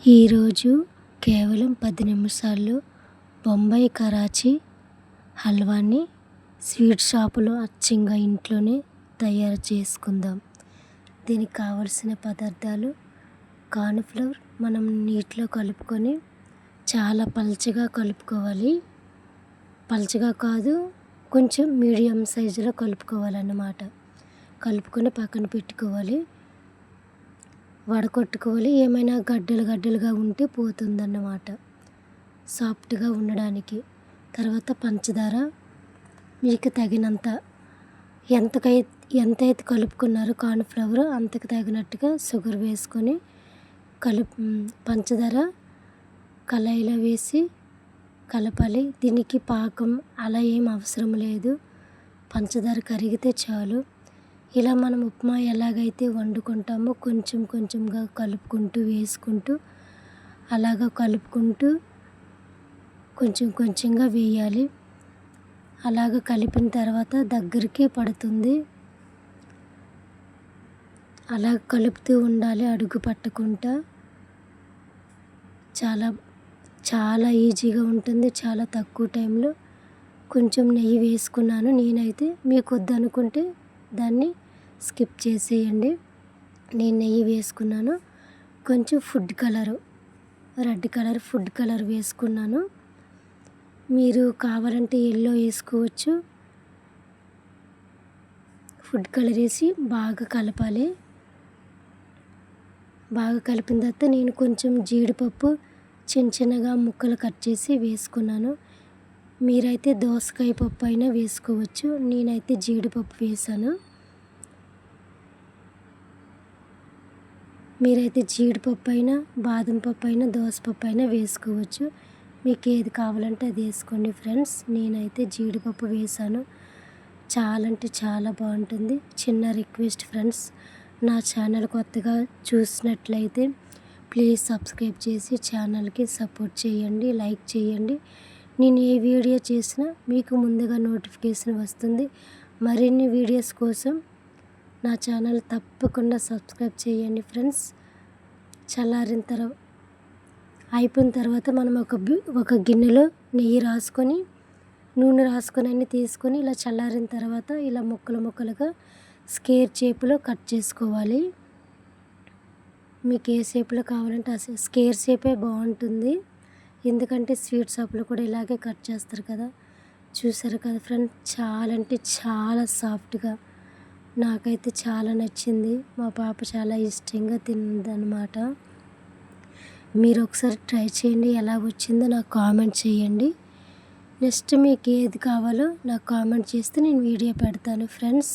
ఈరోజు కేవలం 10 నిమిషాల్లో బొంబాయి కరాచీ హల్వాని స్వీట్ షాపులో అచ్చంగా ఇంట్లోనే తయారు చేసుకుందాం. దీనికి కావలసిన పదార్థాలు: కార్న్‌ఫ్లోర్ మనం నీటిలో కలుపుకొని చాలా పల్చగా కలుపుకోవాలి. పల్చగా కాదు, కొంచెం మీడియం సైజులో కలుపుకోవాలన్నమాట. కలుపుకొని పక్కన పెట్టుకోవాలి. వడకట్టుకోవాలి. ఏమైనా గడ్డలుగా ఉంటే పోతుందన్నమాట, సాఫ్ట్గా ఉండడానికి. తర్వాత పంచదార మీకు తగినంత, ఎంతైతే కలుపుకున్నారో కార్న్‌ఫ్లవర్ అంతకు తగినట్టుగా షుగర్ వేసుకొని పంచదార కళాయిలో వేసి కలపాలి. దీనికి పాకం అలా ఏం అవసరం లేదు, పంచదార కరిగితే చాలు. ఇలా మనం ఉప్మా ఎలాగైతే వండుకుంటామో కొంచెం కొంచెంగా కలుపుకుంటూ వేసుకుంటూ అలాగా కలుపుకుంటూ కొంచెం కొంచెంగా వేయాలి. అలాగ కలిపిన తర్వాత దగ్గరికి పడుతుంది. అలా కలుపుతూ ఉండాలి, అడుగు పట్టకుండా. చాలా చాలా ఈజీగా ఉంటుంది, చాలా తక్కువ టైంలో. కొంచెం నెయ్యి వేసుకున్నాను నేనైతే. మీకు వద్దనుకుంటే దాన్ని స్కిప్ చేసేయండి. నేను నెయ్యి వేసుకున్నాను. కొంచెం రెడ్ కలర్ ఫుడ్ కలర్ వేసుకున్నాను. మీరు కావాలంటే ఎల్లో వేసుకోవచ్చు. ఫుడ్ కలర్ వేసి బాగా కలపాలి. బాగా కలిపిన తర్వాత నేను కొంచెం జీడిపప్పు చిన్నగా ముక్కలు కట్ చేసి వేసుకున్నాను. మీరైతే దోసకాయ పప్పు అయినా వేసుకోవచ్చు. నేనైతే జీడిపప్పు వేసాను. మీరైతే జీడిపప్పు అయినా, బాదం పప్పు అయినా, దోసపప్పు అయినా వేసుకోవచ్చు. మీకు ఏది కావాలంటే అది వేసుకోండి ఫ్రెండ్స్. నేనైతే జీడిపప్పు వేసాను. చాలా అంటే చాలా బాగుంటుంది. చిన్న రిక్వెస్ట్ ఫ్రెండ్స్, నా ఛానల్ కొత్తగా చూసినట్లయితే ప్లీజ్ సబ్స్క్రైబ్ చేసి ఛానల్కి సపోర్ట్ చేయండి, లైక్ చేయండి. నేను ఏ వీడియో చేసినా మీకు ముందుగా నోటిఫికేషన్ వస్తుంది. మరిన్ని వీడియోస్ కోసం నా ఛానల్ తప్పకుండా సబ్స్క్రైబ్ చేయండి ఫ్రెండ్స్. అయిపోయిన తర్వాత మనం ఒక గిన్నెలో నెయ్యి రాసుకొని, నూనె రాసుకొని అన్నీ తీసుకొని ఇలా చల్లారిన తర్వాత ఇలా ముక్కలుగా స్క్వేర్ షేప్లో కట్ చేసుకోవాలి. మీకు ఏ షేప్లో కావాలంటే ఆ స్క్వేర్ షేపే బాగుంటుంది. ఎందుకంటే స్వీట్ షాప్లో కూడా ఇలాగే కట్ చేస్తారు కదా. చూసారు కదా ఫ్రెండ్స్, చాలా అంటే చాలా సాఫ్ట్గా, నాకైతే చాలా నచ్చింది. మా పాప చాలా ఇష్టంగా తిందనమాట. మీరు ఒకసారి ట్రై చేయండి, ఎలా వచ్చిందో నాకు కామెంట్ చేయండి. నెక్స్ట్ మీకు ఏది కావాలో నాకు కామెంట్ చేస్తే నేను వీడియో పెడతాను ఫ్రెండ్స్.